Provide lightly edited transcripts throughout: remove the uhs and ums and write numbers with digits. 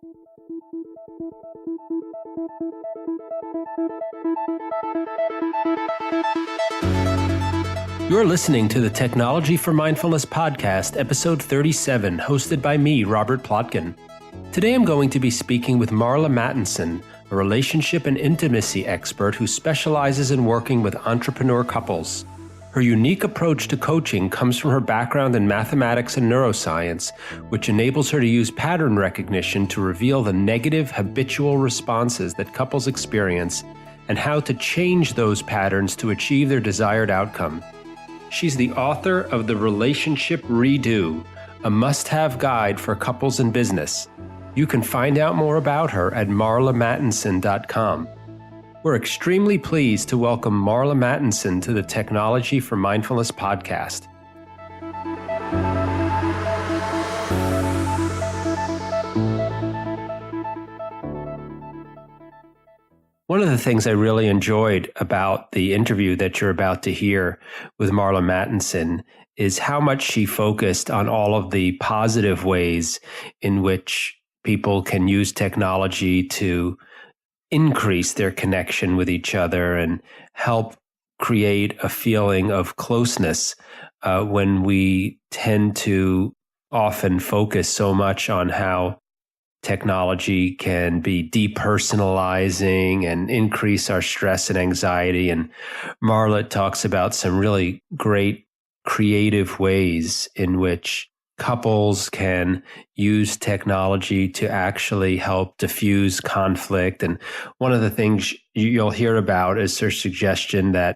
You're listening to the Technology for Mindfulness podcast, episode 37, hosted by me, Robert Plotkin. Today I'm going to be speaking with Marla Mattenson, a relationship and intimacy expert who specializes in working with entrepreneur couples. Her unique approach to coaching comes from her background in mathematics and neuroscience, which enables her to use pattern recognition to reveal the negative habitual responses that couples experience and how to change those patterns to achieve their desired outcome. She's the author of The Relationship Redo, a must-have guide for couples in business. You can find out more about her at marlamattenson.com. We're extremely pleased to welcome Marla Mattenson to the Technology for Mindfulness podcast. One of the things I really enjoyed about the interview that you're about to hear with Marla Mattenson is how much she focused on all of the positive ways in which people can use technology to increase their connection with each other and help create a feeling of closeness when we tend to often focus so much on how technology can be depersonalizing and increase our stress and anxiety. And Marla talks about some really great creative ways in which couples can use technology to actually help diffuse conflict. And one of the things you'll hear about is her suggestion that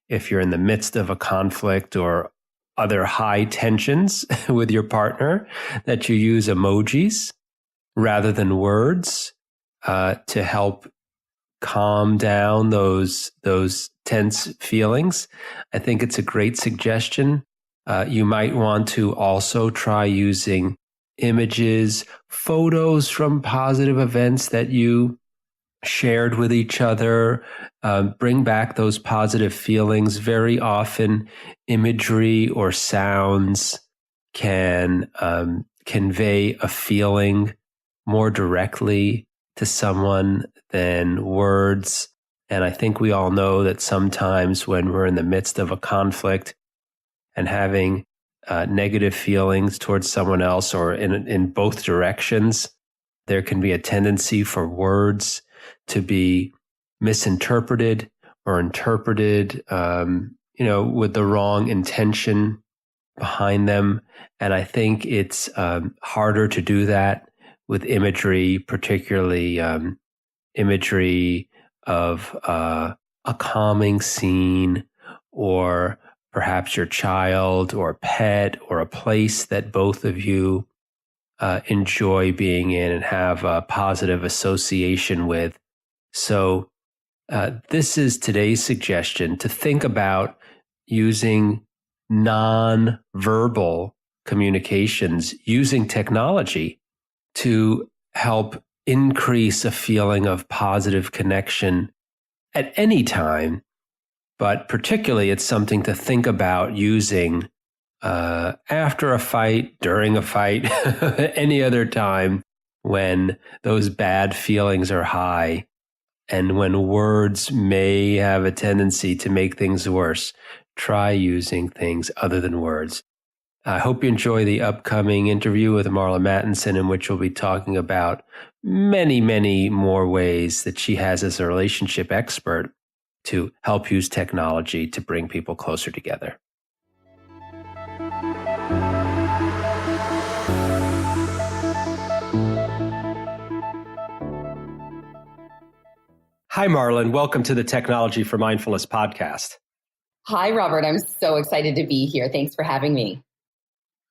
if you're in the midst of a conflict or other high tensions with your partner, that you use emojis rather than words to help calm down those tense feelings. I think it's a great suggestion. You might want to also try using images, photos from positive events that you shared with each other. Bring back those positive feelings. Very often, imagery or sounds can convey a feeling more directly to someone than words. And I think we all know that sometimes when we're in the midst of a conflict and having negative feelings towards someone else or in both directions, there can be a tendency for words to be misinterpreted or interpreted, with the wrong intention behind them. And I think it's harder to do that with imagery, particularly imagery of a calming scene, or perhaps your child or pet or a place that both of you enjoy being in and have a positive association with. So this is today's suggestion, to think about using non-verbal communications using technology to help increase a feeling of positive connection at any time, but particularly it's something to think about using after a fight, during a fight, any other time when those bad feelings are high and when words may have a tendency to make things worse. Try using things other than words. I hope you enjoy the upcoming interview with Marla Mattenson, in which we'll be talking about many, many more ways that she has as a relationship expert to help use technology to bring people closer together. Hi, Marla, and welcome to the Technology for Mindfulness podcast. Hi, Robert. I'm so excited to be here. Thanks for having me.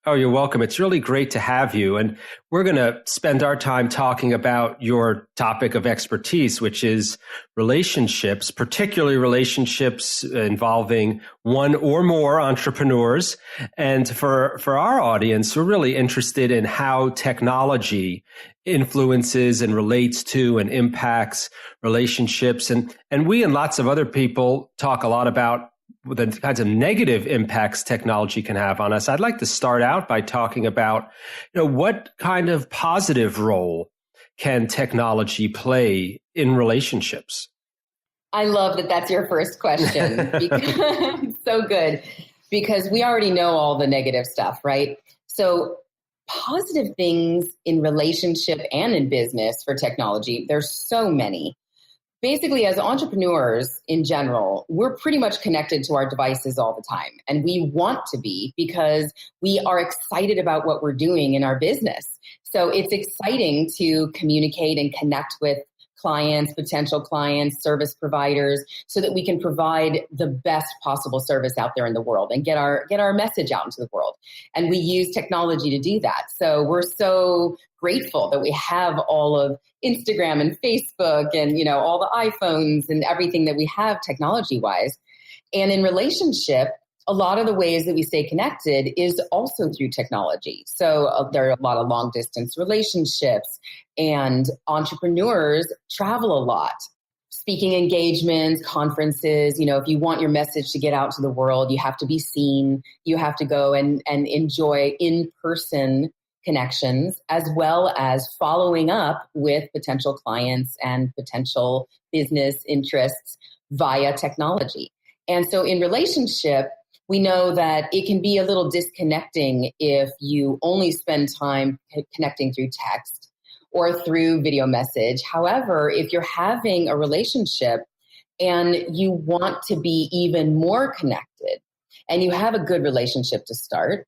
Oh, you're welcome. It's really great to have you. And we're going to spend our time talking about your topic of expertise, which is relationships, particularly relationships involving one or more entrepreneurs. And for our audience, we're really interested in how technology influences and relates to and impacts relationships. And we and lots of other people talk a lot about the kinds of negative impacts technology can have on us. I'd like to start out by talking about, what kind of positive role can technology play in relationships? I love that that's your first question. Because, so good. Because we already know all the negative stuff, right? So positive things in relationship and in business for technology, there's so many. Basically, as entrepreneurs in general, we're pretty much connected to our devices all the time. And we want to be because we are excited about what we're doing in our business. So it's exciting to communicate and connect with clients, potential clients, service providers, so that we can provide the best possible service out there in the world and get our message out into the world. And we use technology to do that. So we're so grateful that we have all of Instagram and Facebook and, all the iPhones and everything that we have technology-wise. And in relationship, a lot of the ways that we stay connected is also through technology. So there are a lot of long distance relationships, and entrepreneurs travel a lot. Speaking engagements, conferences, if you want your message to get out to the world, you have to be seen. You have to go and enjoy in-person connections, as well as following up with potential clients and potential business interests via technology. And so in relationship, we know that it can be a little disconnecting if you only spend time connecting through text or through video message. However, if you're having a relationship and you want to be even more connected and you have a good relationship to start,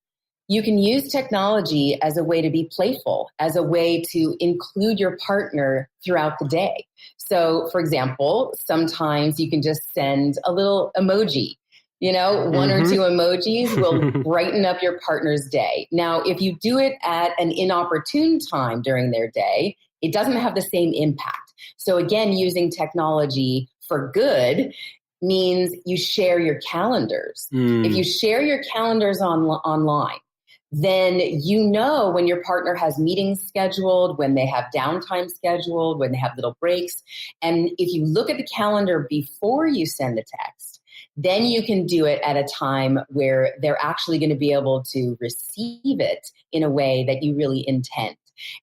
you can use technology as a way to be playful, as a way to include your partner throughout the day. So, for example, sometimes you can just send a little emoji. One or two emojis will brighten up your partner's day. Now, if you do it at an inopportune time during their day, it doesn't have the same impact. So again, using technology for good means you share your calendars. If you share your calendars online, then when your partner has meetings scheduled, when they have downtime scheduled, when they have little breaks. And if you look at the calendar before you send the text, then you can do it at a time where they're actually going to be able to receive it in a way that you really intend.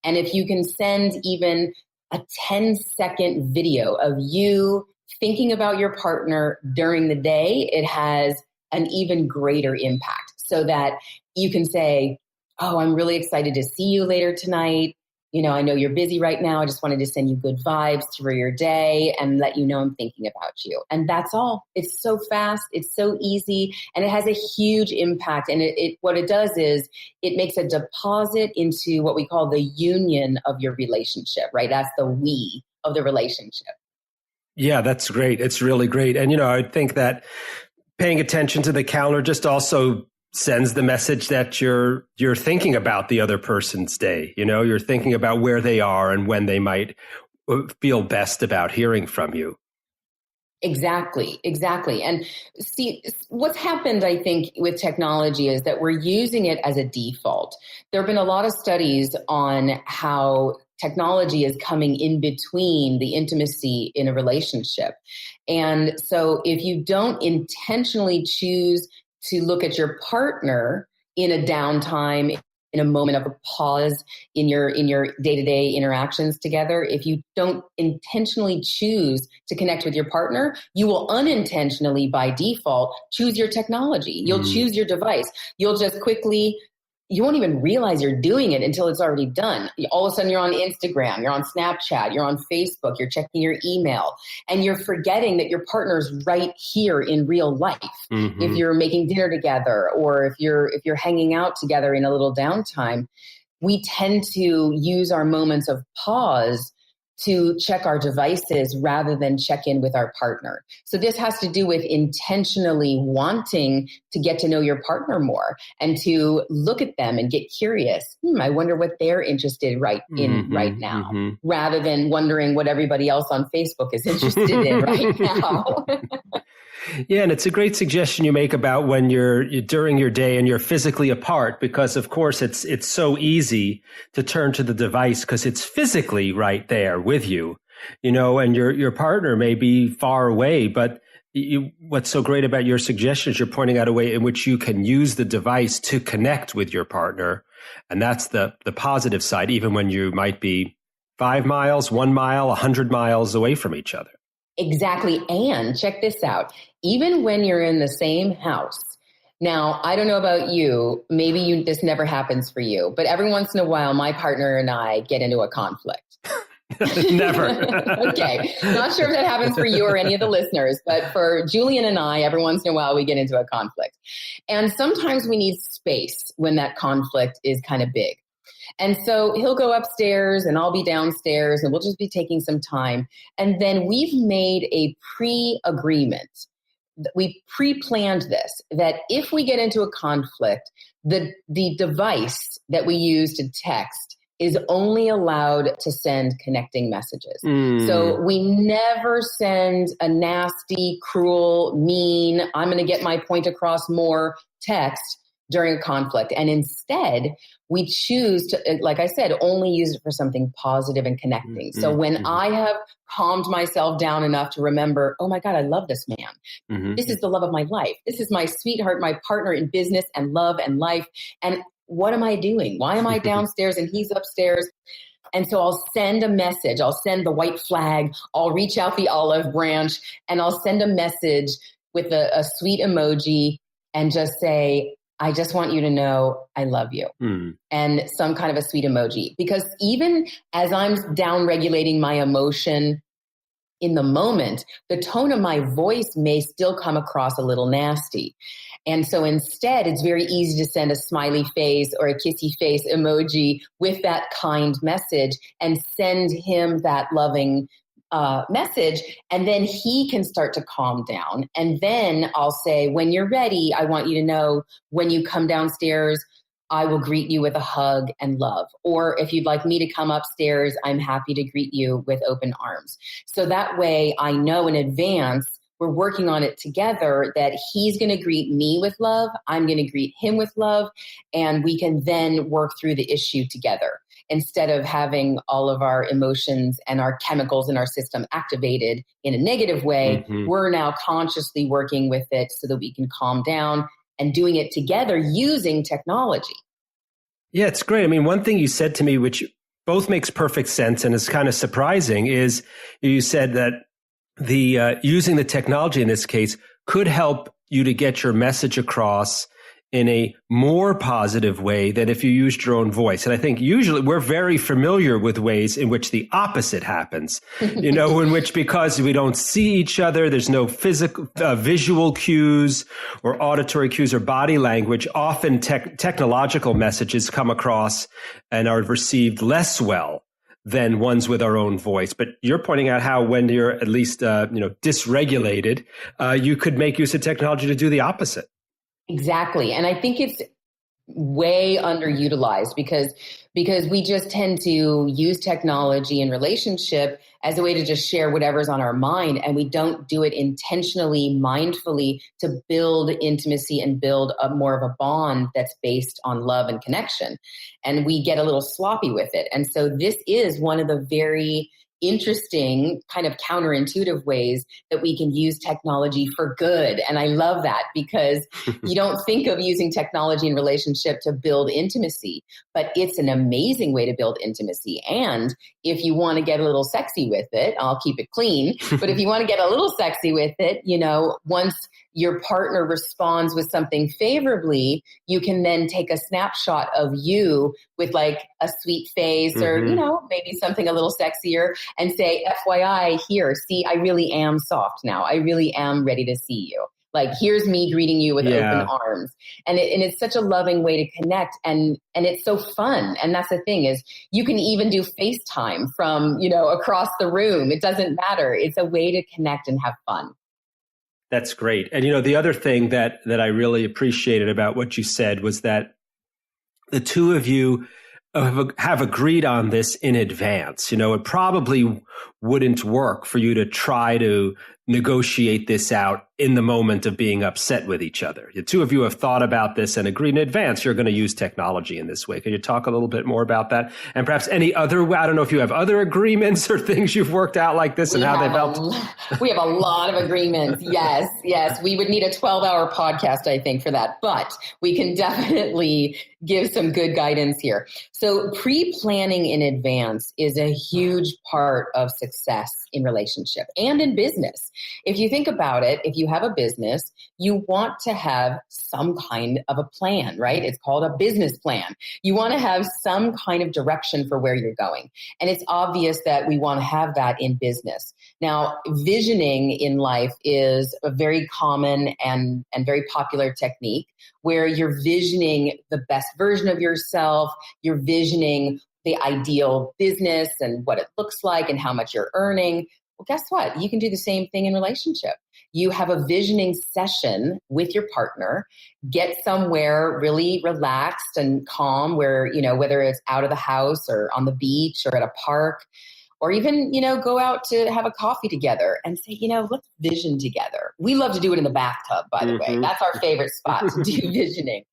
And if you can send even a 10-second video of you thinking about your partner during the day, it has an even greater impact, so that you can say, "Oh, I'm really excited to see you later tonight. I know you're busy right now. I just wanted to send you good vibes through your day and let you know I'm thinking about you." And that's all. It's so fast. It's so easy. And it has a huge impact. And what it does is it makes a deposit into what we call the union of your relationship, right? That's the we of the relationship. Yeah, that's great. It's really great. And, I think that paying attention to the calendar just also sends the message that you're thinking about the other person's day. You're thinking about where they are and when they might feel best about hearing from you. Exactly. And see, what's happened, I think, with technology is that we're using it as a default. There have been a lot of studies on how technology is coming in between the intimacy in a relationship. And so if you don't intentionally choose to look at your partner in a downtime, in a moment of a pause in your day-to-day interactions together, if you don't intentionally choose to connect with your partner, you will unintentionally, by default, choose your technology. You'll choose your device. You'll just quickly you won't even realize you're doing it until it's already done. All of a sudden you're on Instagram, you're on Snapchat, you're on Facebook, you're checking your email, and you're forgetting that your partner's right here in real life. Mm-hmm. If you're making dinner together, or if you're hanging out together in a little downtime, we tend to use our moments of pause to check our devices rather than check in with our partner. So this has to do with intentionally wanting to get to know your partner more and to look at them and get curious. I wonder what they're interested in right now, rather than wondering what everybody else on Facebook is interested in right now. Yeah, and it's a great suggestion you make about when you're during your day and you're physically apart, because of course it's so easy to turn to the device because it's physically right there with you, and your partner may be far away, but what's so great about your suggestion is you're pointing out a way in which you can use the device to connect with your partner, and that's the positive side, even when you might be 5 miles, 1 mile, 100 miles away from each other. Exactly. And check this out. Even when you're in the same house, now, I don't know about you, maybe this never happens for you, but every once in a while, my partner and I get into a conflict. Never. Okay. Not sure if that happens for you or any of the listeners, but for Julian and I, every once in a while, we get into a conflict. And sometimes we need space when that conflict is kind of big. And so he'll go upstairs and I'll be downstairs and we'll just be taking some time. And then we've made a pre-agreement. We pre-planned this, that if we get into a conflict, the device that we use to text is only allowed to send connecting messages. So we never send a nasty, cruel, mean, I'm going to get my point across more text during a conflict. And instead, we choose to, like I said, only use it for something positive and connecting. So when I have calmed myself down enough to remember, oh my God, I love this man. This is the love of my life. This is my sweetheart, my partner in business and love and life. And what am I doing? Why am I downstairs and he's upstairs? And so I'll send a message. I'll send the white flag. I'll reach out the olive branch and I'll send a message with a sweet emoji and just say, I just want you to know I love you. And some kind of a sweet emoji. Because even as I'm down regulating my emotion in the moment, the tone of my voice may still come across a little nasty. And so instead, it's very easy to send a smiley face or a kissy face emoji with that kind message and send him that loving message, and then he can start to calm down. And then I'll say, when you're ready, I want you to know when you come downstairs, I will greet you with a hug and love. Or if you'd like me to come upstairs, I'm happy to greet you with open arms. So that way I know in advance, we're working on it together, that he's going to greet me with love, I'm going to greet him with love, and we can then work through the issue together. Instead of having all of our emotions and our chemicals in our system activated in a negative way, we're now consciously working with it so that we can calm down and doing it together using technology. Yeah, it's great. I mean, one thing you said to me, which both makes perfect sense and is kind of surprising, is you said that the using the technology in this case could help you to get your message across in a more positive way than if you used your own voice. And I think usually we're very familiar with ways in which the opposite happens, in which, because we don't see each other, there's no physical, visual cues or auditory cues or body language. Often technological messages come across and are received less well than ones with our own voice. But you're pointing out how when you're at least, dysregulated, you could make use of technology to do the opposite. Exactly. And I think it's way underutilized because we just tend to use technology in relationship as a way to just share whatever's on our mind. And we don't do it intentionally, mindfully to build intimacy and build more of a bond that's based on love and connection. And we get a little sloppy with it. And so this is one of the very interesting kind of counterintuitive ways that we can use technology for good. And I love that because you don't think of using technology in relationship to build intimacy, but it's an amazing way to build intimacy. And if you want to get a little sexy with it, I'll keep it clean, but if you want to get a little sexy with it, once your partner responds with something favorably, you can then take a snapshot of you with like a sweet face or, maybe something a little sexier and say, FYI, here, see, I really am soft now. I really am ready to see you. Like, here's me greeting you with open arms. And it's such a loving way to connect. And it's so fun. And that's the thing is you can even do FaceTime from, across the room. It doesn't matter. It's a way to connect and have fun. That's great. And, the other thing that I really appreciated about what you said was that the two of you have agreed on this in advance. It probably wouldn't work for you to try to negotiate this out in the moment of being upset with each other. The two of you have thought about this and agreed in advance you're going to use technology in this way. Can you talk a little bit more about that? And perhaps any other, I don't know if you have other agreements or things you've worked out like this and how they've helped. We have a lot of agreements. Yes, yes. We would need a 12-hour podcast, I think, for that. But we can definitely give some good guidance here. So pre-planning in advance is a huge part of success in relationship and in business. If you think about it, if you have a business, you want to have some kind of a plan, right? It's called a business plan. You want to have some kind of direction for where you're going. And it's obvious that we want to have that in business. Now, visioning in life is a very common and very popular technique where you're visioning the best version of yourself, you're visioning the ideal business and what it looks like and how much you're earning. Well, guess what? You can do the same thing in relationship. You have a visioning session with your partner, get somewhere really relaxed and calm where, whether it's out of the house or on the beach or at a park, or even, go out to have a coffee together and say, let's vision together. We love to do it in the bathtub, by the way. That's our favorite spot to do visioning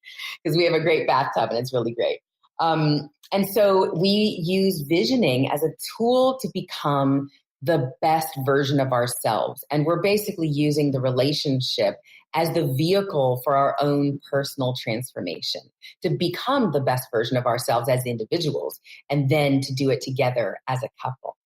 because we have a great bathtub and it's really great. And so we use visioning as a tool to become the best version of ourselves. And we're basically using the relationship as the vehicle for our own personal transformation, to become the best version of ourselves as individuals, and then to do it together as a couple.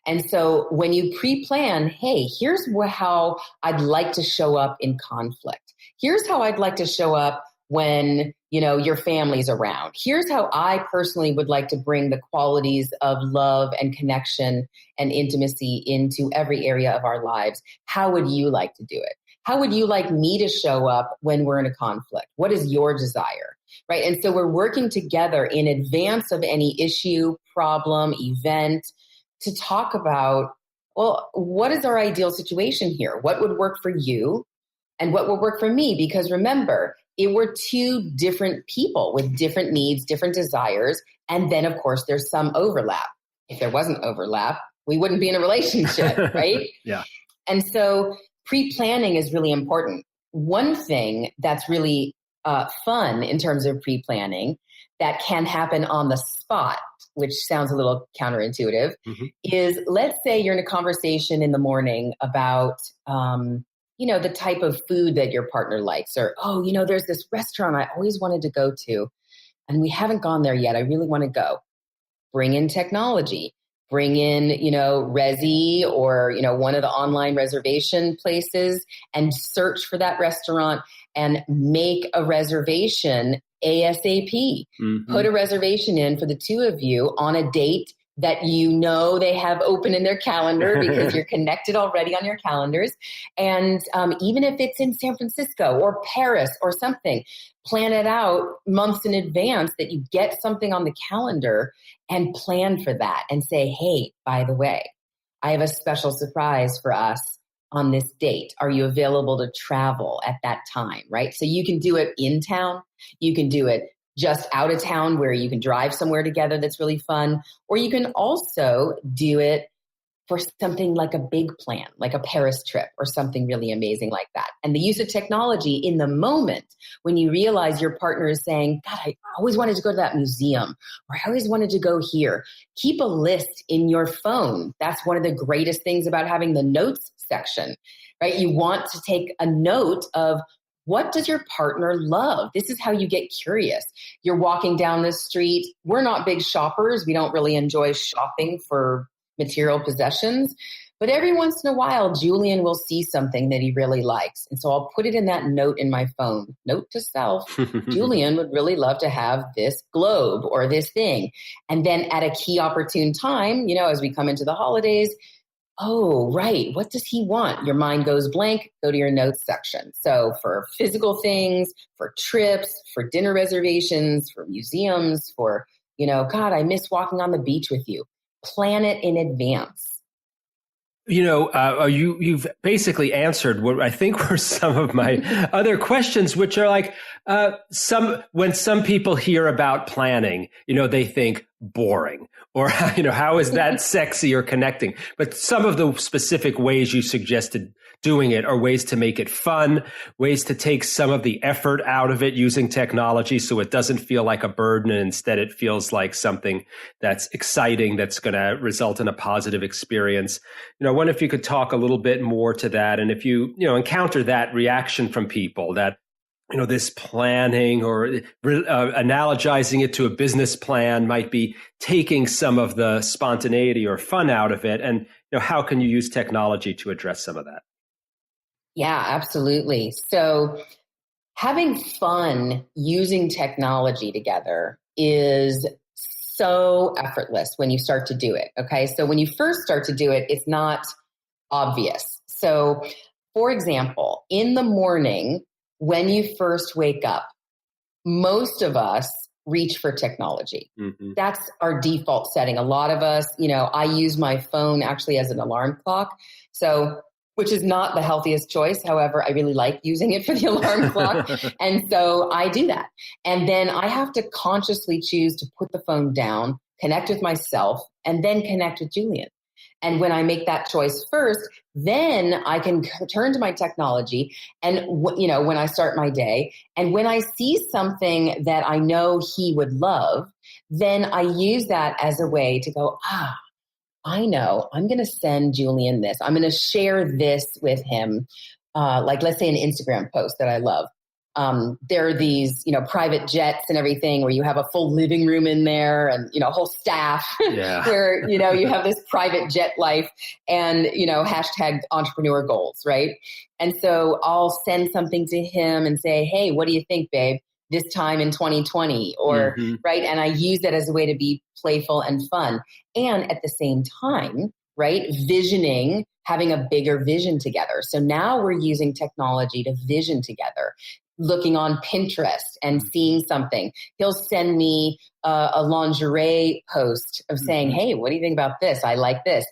And so when you pre-plan, hey, here's how I'd like to show up in conflict. Here's how I'd like to show up when, your family's around. Here's how I personally would like to bring the qualities of love and connection and intimacy into every area of our lives. How would you like to do it? How would you like me to show up when we're in a conflict? What is your desire? Right? And so we're working together in advance of any issue, problem, event to talk about, well, what is our ideal situation here? What would work for you and what would work for me? Because remember, we're two different people with different needs, different desires. And then, of course, there's some overlap. If there wasn't overlap, we wouldn't be in a relationship, right? Yeah. And so pre-planning is really important. One thing that's really fun in terms of pre-planning that can happen on the spot, which sounds a little counterintuitive, is let's say you're in a conversation in the morning about, the type of food that your partner likes, or, there's this restaurant I always wanted to go to and we haven't gone there yet. I really want to go. Bring in technology. Bring in, Resy or, one of the online reservation places and search for that restaurant and make a reservation ASAP. Put a reservation in for the two of you on a date that they have open in their calendar because you're connected already on your calendars. And even if it's in San Francisco or Paris or something, plan it out months in advance that you get something on the calendar and plan for that and say, hey, by the way, I have a special surprise for us on this date. Are you available to travel at that time, right? So you can do it in town. You can do it just out of town where you can drive somewhere together that's really fun. Or you can also do it for something like a big plan, like a Paris trip or something really amazing like that. And the use of technology in the moment when you realize your partner is saying, God, I always wanted to go to that museum, or I always wanted to go here. Keep a list in your phone. That's one of the greatest things about having the notes section, right? You want to take a note of what does your partner love? This is how you get curious. You're walking down the street. We're not big shoppers. We don't really enjoy shopping for material possessions. But every once in a while, Julian will see something that he really likes. And so I'll put it in that note in my phone. Note to self, Julian would really love to have this globe or this thing. And then at a key opportune time, as we come into the holidays, oh, right. What does he want? Your mind goes blank. Go to your notes section. So for physical things, for trips, for dinner reservations, for museums, for, God, I miss walking on the beach with you. Plan it in advance. You've basically answered what I think were some of my other questions, which are like, when some people hear about planning, they think boring or, how is that sexy or connecting? But some of the specific ways you suggested doing it are ways to make it fun, ways to take some of the effort out of it using technology so it doesn't feel like a burden and instead it feels like something that's exciting, that's going to result in a positive experience. I wonder if you could talk a little bit more to that, and if you encounter that reaction from people that this planning or analogizing it to a business plan might be taking some of the spontaneity or fun out of it, and how can you use technology to address some of that? Yeah, absolutely. So having fun using technology together is so effortless when you start to do it. Okay. So when you first start to do it, it's not obvious. So for example, in the morning, when you first wake up, most of us reach for technology. Mm-hmm. That's our default setting. A lot of us, I use my phone actually as an alarm clock. So which is not the healthiest choice. However, I really like using it for the alarm clock. And so I do that. And then I have to consciously choose to put the phone down, connect with myself, and then connect with Julian. And when I make that choice first, then I can turn to my technology and, when I start my day, and when I see something that I know he would love, then I use that as a way to go, I know I'm going to send Julian this. I'm going to share this with him. Like let's say an Instagram post that I love. There are these, private jets and everything where you have a full living room in there and, a whole staff where, you have this private jet life and, hashtag entrepreneur goals. Right. And so I'll send something to him and say, hey, what do you think, babe? This time in 2020 or right. And I use that as a way to be playful and fun. And at the same time, right, visioning, having a bigger vision together. So now we're using technology to vision together, looking on Pinterest and seeing something. He'll send me a lingerie post of saying, hey, what do you think about this? I like this.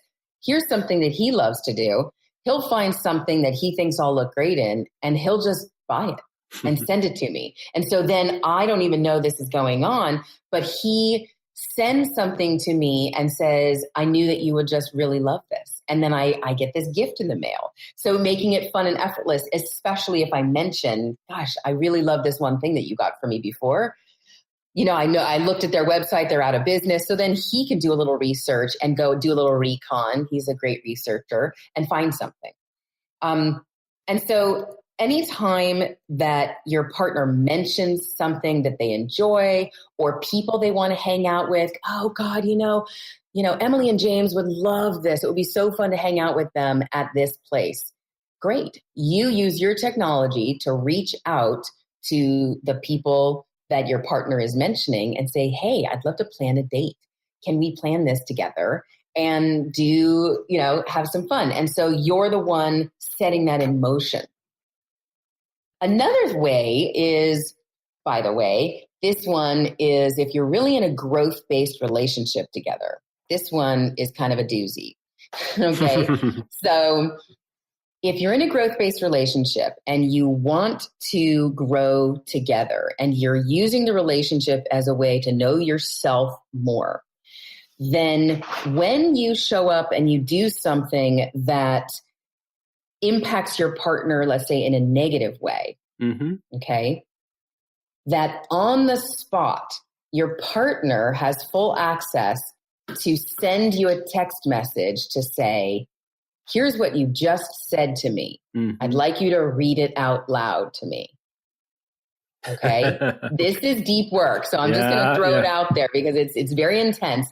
Here's something that he loves to do. He'll find something that he thinks I'll look great in, and he'll just buy it and send it to me. And so then I don't even know this is going on, but he sends something to me and says, I knew that you would just really love this. And then I get this gift in the mail. So making it fun and effortless, especially if I mention, gosh, I really love this one thing that you got for me before. I looked at their website, they're out of business. So then he can do a little research and go do a little recon. He's a great researcher and find something. And so anytime that your partner mentions something that they enjoy or people they want to hang out with, oh God, Emily and James would love this. It would be so fun to hang out with them at this place. Great. You use your technology to reach out to the people that your partner is mentioning and say, hey, I'd love to plan a date. Can we plan this together and do, have some fun? And so you're the one setting that in motion. Another way is, by the way, this one is if you're really in a growth-based relationship together. This one is kind of a doozy. Okay. So if you're in a growth-based relationship and you want to grow together and you're using the relationship as a way to know yourself more, then when you show up and you do something that impacts your partner, let's say in a negative way, okay, that on the spot, your partner has full access to send you a text message to say, here's what you just said to me. I'd like you to read it out loud to me. Okay. This is deep work. So I'm just going to throw it out there because it's very intense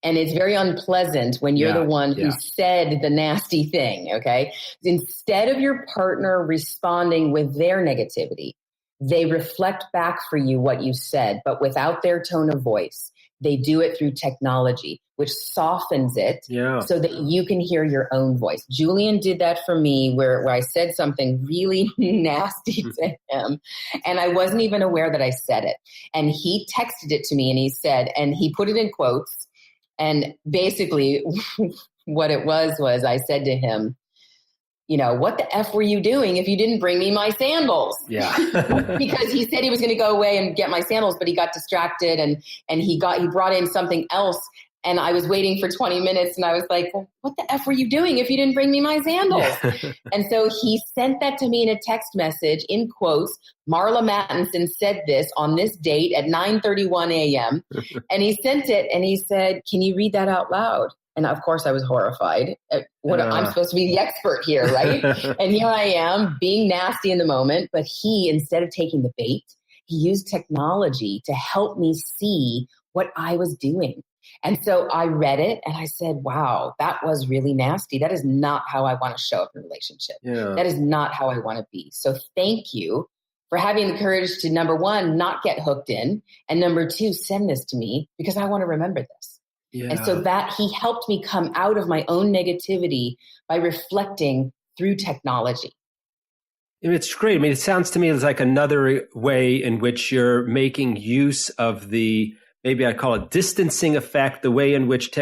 and it's very unpleasant when you're the one who said the nasty thing. Okay. Instead of your partner responding with their negativity, they reflect back for you what you said, but without their tone of voice. They do it through technology, which softens it so that you can hear your own voice. Julian did that for me where I said something really nasty to him and I wasn't even aware that I said it. And he texted it to me and he said, and he put it in quotes. And basically what it was I said to him, what the F were you doing if you didn't bring me my sandals? Yeah. Because he said he was going to go away and get my sandals, but he got distracted and he brought in something else. And I was waiting for 20 minutes and I was like, well, what the F were you doing if you didn't bring me my sandals? And so he sent that to me in a text message in quotes. Marla Mattenson said this on this date at 9:31 a.m. And he sent it and he said, can you read that out loud? And of course I was horrified. I'm supposed to be the expert here, right? And here I am being nasty in the moment. But he, instead of taking the bait, he used technology to help me see what I was doing. And so I read it and I said, wow, that was really nasty. That is not how I want to show up in a relationship. Yeah. That is not how I want to be. So thank you for having the courage to, number one, not get hooked in. And number two, send this to me because I want to remember this. Yeah. And so that he helped me come out of my own negativity by reflecting through technology. It's great. I mean, it sounds to me as like another way in which you're making use of the, maybe I call it distancing effect, the way in which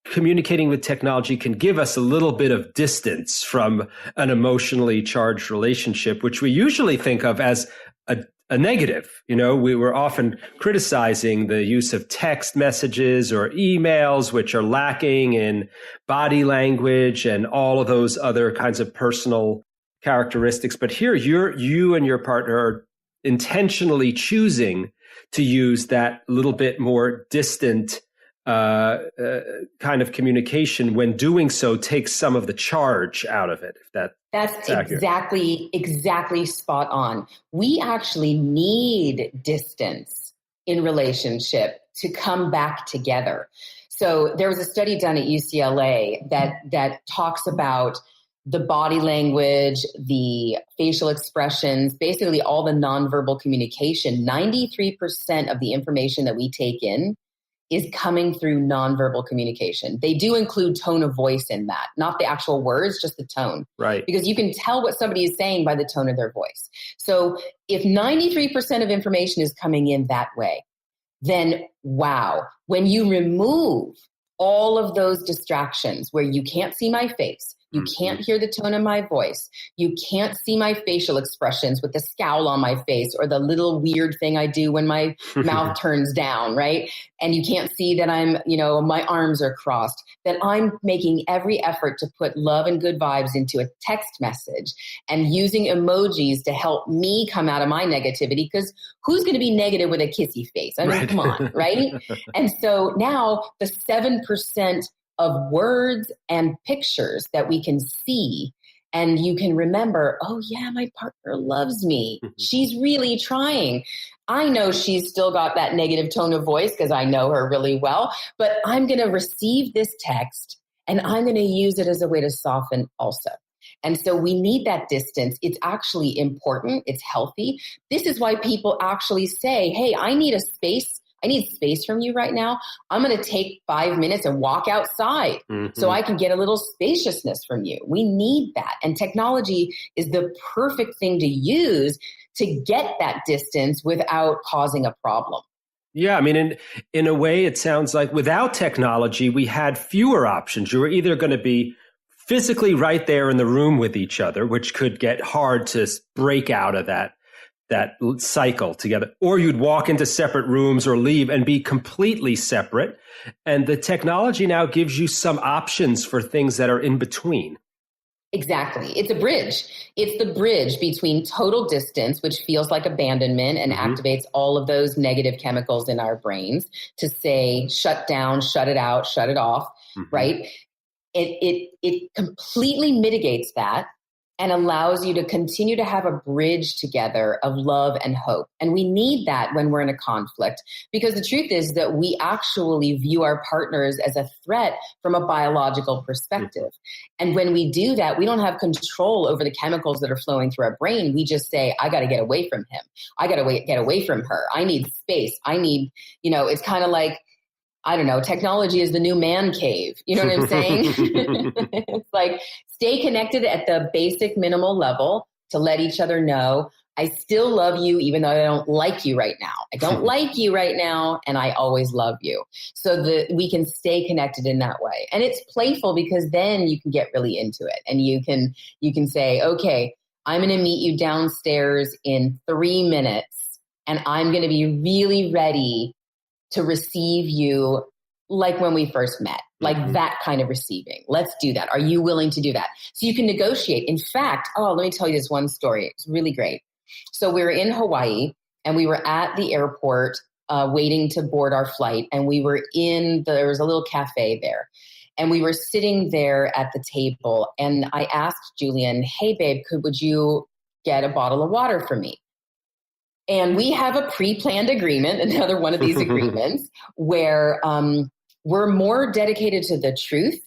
communicating with technology can give us a little bit of distance from an emotionally charged relationship, which we usually think of as a negative. You know, we were often criticizing the use of text messages or emails, which are lacking in body language and all of those other kinds of personal characteristics. But here, you and your partner are intentionally choosing to use that little bit more distant kind of communication. When doing so, takes some of the charge out of it. If that's exactly spot on. We actually need distance in relationship to come back together. So there was a study done at UCLA that talks about the body language, the facial expressions, basically all the nonverbal communication. 93% of the information that we take in is coming through nonverbal communication. They do include tone of voice in that, not the actual words, just the tone. Right. Because you can tell what somebody is saying by the tone of their voice. So if 93% of information is coming in that way, then wow, when you remove all of those distractions where you can't see my face, you can't hear the tone of my voice, you can't see my facial expressions with the scowl on my face or the little weird thing I do when my mouth turns down, right? And you can't see that my arms are crossed, that I'm making every effort to put love and good vibes into a text message and using emojis to help me come out of my negativity, because who's going to be negative with a kissy face? I mean, right. Come on, right? And so now the 7% of words and pictures that we can see, and you can remember, oh yeah, my partner loves me. She's really trying. I know she's still got that negative tone of voice because I know her really well, but I'm going to receive this text and I'm going to use it as a way to soften also. And so we need that distance. It's actually important. It's healthy. This is why people actually say, hey, I need space from you right now. I'm going to take 5 minutes and walk outside so I can get a little spaciousness from you. We need that. And technology is the perfect thing to use to get that distance without causing a problem. Yeah, I mean, in a way, it sounds like without technology, we had fewer options. You were either going to be physically right there in the room with each other, which could get hard to break out of that cycle together, or you'd walk into separate rooms or leave and be completely separate. And the technology now gives you some options for things that are in between. Exactly. It's a bridge. It's the bridge between total distance, which feels like abandonment and activates all of those negative chemicals in our brains to say, shut down, shut it out, shut it off, right? It completely mitigates that and allows you to continue to have a bridge together of love and hope. And we need that when we're in a conflict, because the truth is that we actually view our partners as a threat from a biological perspective. And when we do that, we don't have control over the chemicals that are flowing through our brain. We just say, I got to get away from him. I got to get away from her. I need space. I need, it's kind of like, I don't know, technology is the new man cave. You know what I'm saying? It's like, stay connected at the basic minimal level to let each other know, I still love you, even though I don't like you right now. I don't like you right now, and I always love you. So that we can stay connected in that way. And it's playful because then you can get really into it. And you can say, okay, I'm going to meet you downstairs in 3 minutes, and I'm going to be really ready to receive you like when we first met, like that kind of receiving. Let's do that. Are you willing to do that? So you can negotiate. In fact, let me tell you this one story. It's really great. So we were in Hawaii and we were at the airport waiting to board our flight. And we were there was a little cafe there. And we were sitting there at the table. And I asked Julian, hey, babe, would you get a bottle of water for me? And we have a pre-planned agreement, another one of these agreements, where we're more dedicated to the truth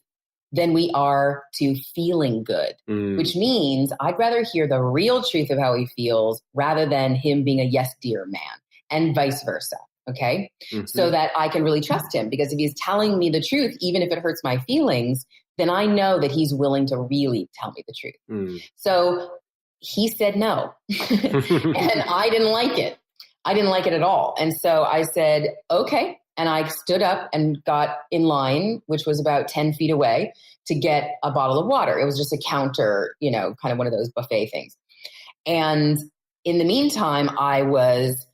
than we are to feeling good, which means I'd rather hear the real truth of how he feels rather than him being a yes, dear man, and vice versa. Okay. So that I can really trust him, because if he's telling me the truth, even if it hurts my feelings, then I know that he's willing to really tell me the truth. So he said no. And I didn't like it. I didn't like it at all. And so I said, okay. And I stood up and got in line, which was about 10 feet away, to get a bottle of water. It was just a counter, kind of one of those buffet things. And in the meantime, I was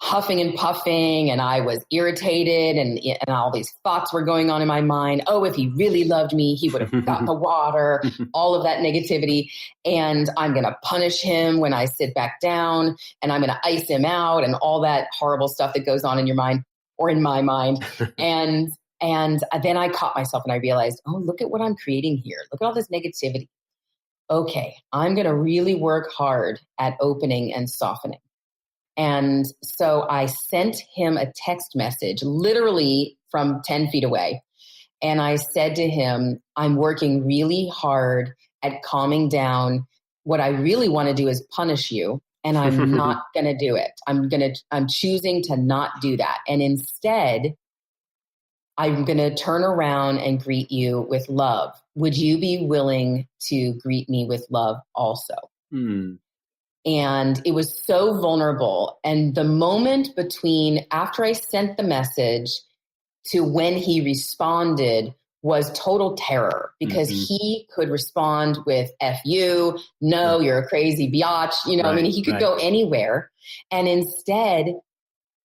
huffing and puffing, and I was irritated, and all these thoughts were going on in my mind. Oh, if he really loved me, he would have got the water, all of that negativity. And I'm going to punish him when I sit back down, and I'm going to ice him out, and all that horrible stuff that goes on in your mind or in my mind. And then I caught myself and I realized, oh, look at what I'm creating here. Look at all this negativity. Okay, I'm going to really work hard at opening and softening. And so I sent him a text message, literally from 10 feet away. And I said to him, I'm working really hard at calming down. What I really want to do is punish you. And I'm not going to do it. I'm choosing to not do that. And instead, I'm going to turn around and greet you with love. Would you be willing to greet me with love also? And it was so vulnerable. And the moment between after I sent the message to when he responded was total terror, because he could respond with F you, no, you're a crazy biatch. He could go anywhere. And instead,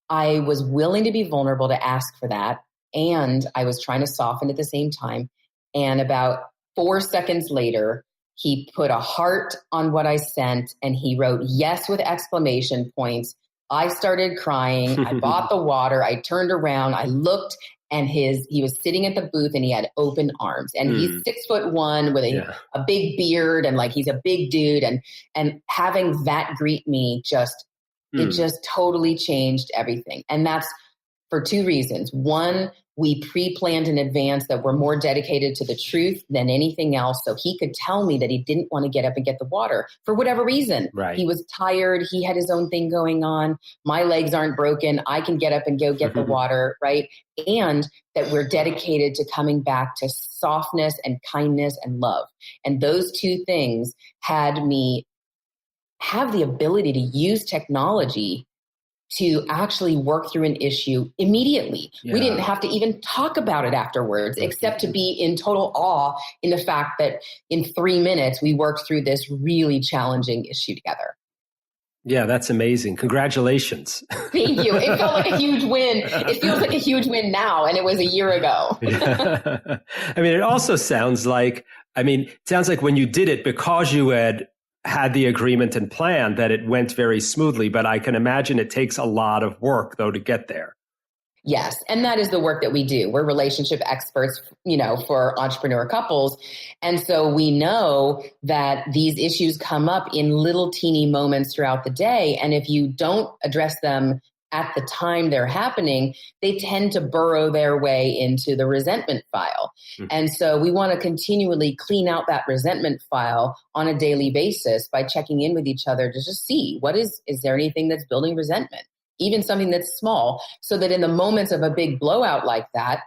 I was willing to be vulnerable to ask for that. And I was trying to soften at the same time. And about 4 seconds later, he put a heart on what I sent, and he wrote yes with exclamation points. I started crying. I bought the water. I turned around. I looked, and he was sitting at the booth, and he had open arms. And he's 6'1" with a big beard, and like he's a big dude. And having that greet me it just totally changed everything. And that's for two reasons. One, we pre-planned in advance that we're more dedicated to the truth than anything else. So he could tell me that he didn't want to get up and get the water for whatever reason. Right. He was tired. He had his own thing going on. My legs aren't broken. I can get up and go get the water, right? And that we're dedicated to coming back to softness and kindness and love. And those two things had me have the ability to use technology to actually work through an issue immediately. Yeah. We didn't have to even talk about it afterwards, except to be in total awe in the fact that in 3 minutes, we worked through this really challenging issue together. Yeah, that's amazing. Congratulations. Thank you. It felt like a huge win. It feels like a huge win now, and it was a year ago. Yeah. It also sounds like when you did it, because you had the agreement and plan, that it went very smoothly, but I can imagine it takes a lot of work though to get there. Yes. And that is the work that we do. We're relationship experts, for entrepreneur couples. And so we know that these issues come up in little teeny moments throughout the day. And if you don't address them at the time they're happening, they tend to burrow their way into the resentment file. And so we want to continually clean out that resentment file on a daily basis by checking in with each other to just see is there anything that's building resentment, even something that's small, so that in the moments of a big blowout like that,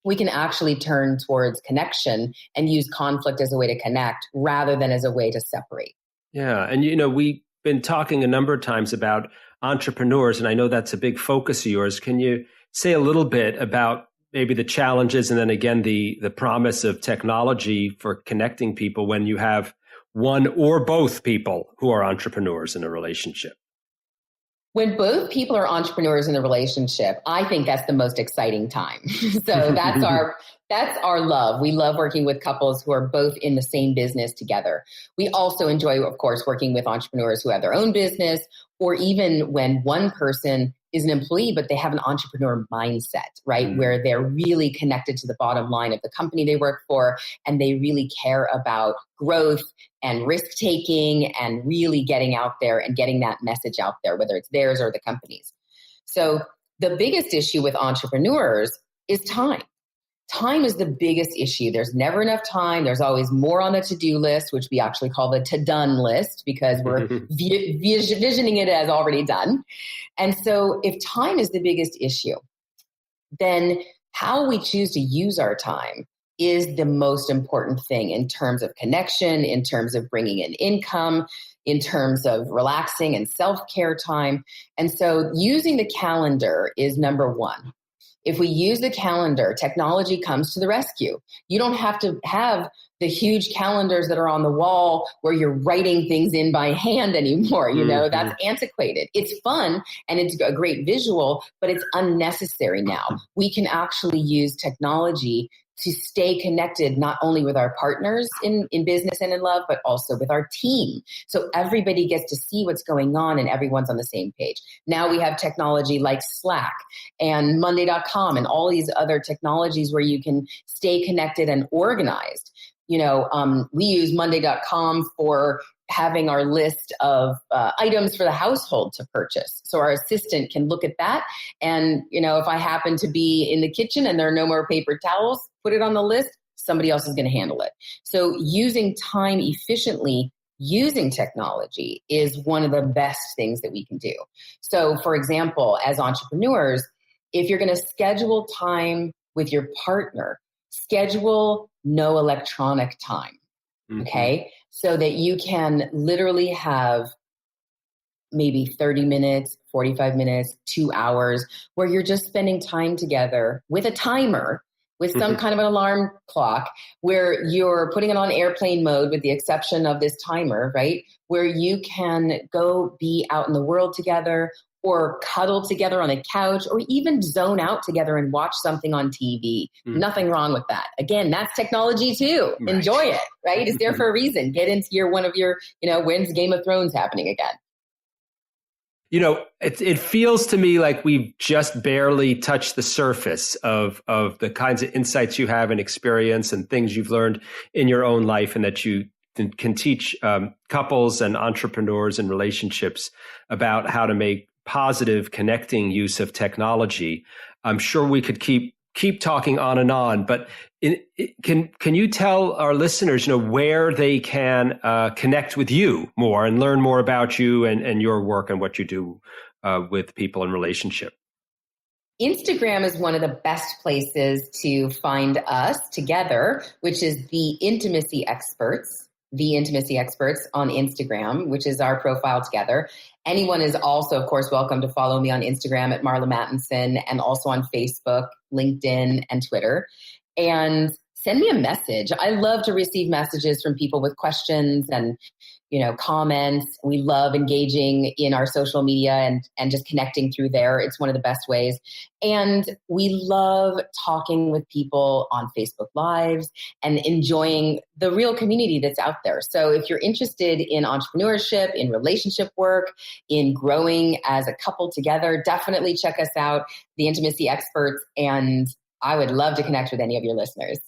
we can actually turn towards connection and use conflict as a way to connect rather than as a way to separate. Yeah. And, we've been talking a number of times about entrepreneurs, and I know that's a big focus of yours. Can you say a little bit about maybe the challenges and then again, the promise of technology for connecting people when you have one or both people who are entrepreneurs in a relationship? When both people are entrepreneurs in the relationship, I think that's the most exciting time. So that's our love. We love working with couples who are both in the same business together. We also enjoy, of course, working with entrepreneurs who have their own business, or even when one person is an employee, but they have an entrepreneur mindset, right? Where they're really connected to the bottom line of the company they work for, and they really care about growth and risk taking and really getting out there and getting that message out there, whether it's theirs or the company's. So the biggest issue with entrepreneurs is time. Time is the biggest issue. There's never enough time. There's always more on the to-do list, which we actually call the to-done list because we're visioning it as already done. And so if time is the biggest issue, then how we choose to use our time is the most important thing in terms of connection, in terms of bringing in income, in terms of relaxing and self-care time. And so using the calendar is number one. If we use the calendar, technology comes to the rescue. You don't have to have the huge calendars that are on the wall where you're writing things in by hand anymore. You know, that's antiquated. It's fun and it's a great visual, but it's unnecessary now. We can actually use technology to stay connected, not only with our partners in business and in love, but also with our team. So everybody gets to see what's going on and everyone's on the same page. Now we have technology like Slack and Monday.com and all these other technologies where you can stay connected and organized. You know, we use Monday.com for having our list of items for the household to purchase. So our assistant can look at that. And, you know, if I happen to be in the kitchen and there are no more paper towels, put it on the list, somebody else is going to handle it. So using time efficiently, using technology is one of the best things that we can do. So for example, as entrepreneurs, if you're going to schedule time with your partner, schedule no electronic time. Okay. So that you can literally have maybe 30 minutes, 45 minutes, 2 hours where you're just spending time together with a timer, with some kind of an alarm clock where you're putting it on airplane mode with the exception of this timer, right? Where you can go be out in the world together or cuddle together on a couch or even zone out together and watch something on TV. Nothing wrong with that. Again, that's technology too. Right. Enjoy it, right? It's there for a reason. Get into one of your, when's Game of Thrones happening again? You know, it feels to me like we've just barely touched the surface of the kinds of insights you have and experience and things you've learned in your own life and that you can teach couples and entrepreneurs and relationships about how to make positive connecting use of technology. I'm sure we could keep talking on and on, but can you tell our listeners, where they can connect with you more and learn more about you and your work and what you do with people in relationship? Instagram is one of the best places to find us together, which is The Intimacy Experts on Instagram, which is our profile together. Anyone is also, of course, welcome to follow me on Instagram at Marla Mattenson and also on Facebook, LinkedIn, and Twitter. And send me a message. I love to receive messages from people with questions and, comments. We love engaging in our social media and just connecting through there. It's one of the best ways. And we love talking with people on Facebook Lives and enjoying the real community that's out there. So if you're interested in entrepreneurship, in relationship work, in growing as a couple together, definitely check us out, The Intimacy Experts. And I would love to connect with any of your listeners.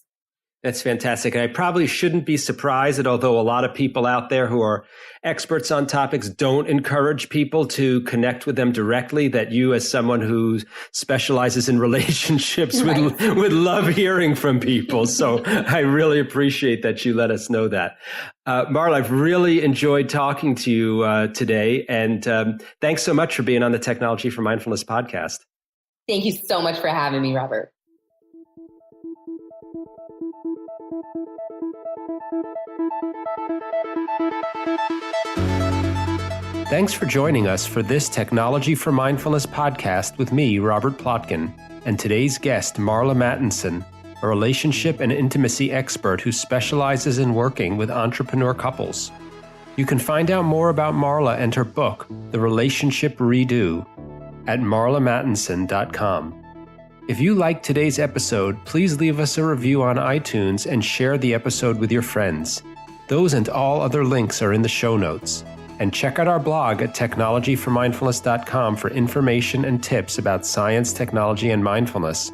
That's fantastic. And I probably shouldn't be surprised that although a lot of people out there who are experts on topics don't encourage people to connect with them directly, that you as someone who specializes in relationships would love hearing from people. So I really appreciate that you let us know that. Marla, I've really enjoyed talking to you today. And thanks so much for being on the Technology for Mindfulness podcast. Thank you so much for having me, Robert. Thanks for joining us for this Technology for Mindfulness podcast with me, Robert Plotkin, and today's guest, Marla Mattenson, a relationship and intimacy expert who specializes in working with entrepreneur couples. You can find out more about Marla and her book, The Relationship Redo, at marlamattenson.com. If you liked today's episode, please leave us a review on iTunes and share the episode with your friends. Those and all other links are in the show notes. And check out our blog at technologyformindfulness.com for information and tips about science, technology, and mindfulness.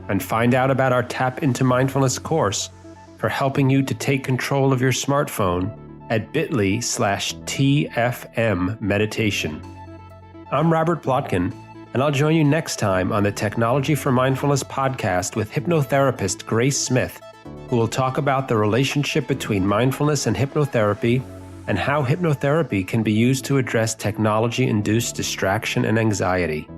And find out about our Tap into Mindfulness course for helping you to take control of your smartphone at bit.ly/TFM meditation. I'm Robert Plotkin, and I'll join you next time on the Technology for Mindfulness podcast with hypnotherapist Grace Smith, who will talk about the relationship between mindfulness and hypnotherapy and how hypnotherapy can be used to address technology-induced distraction and anxiety.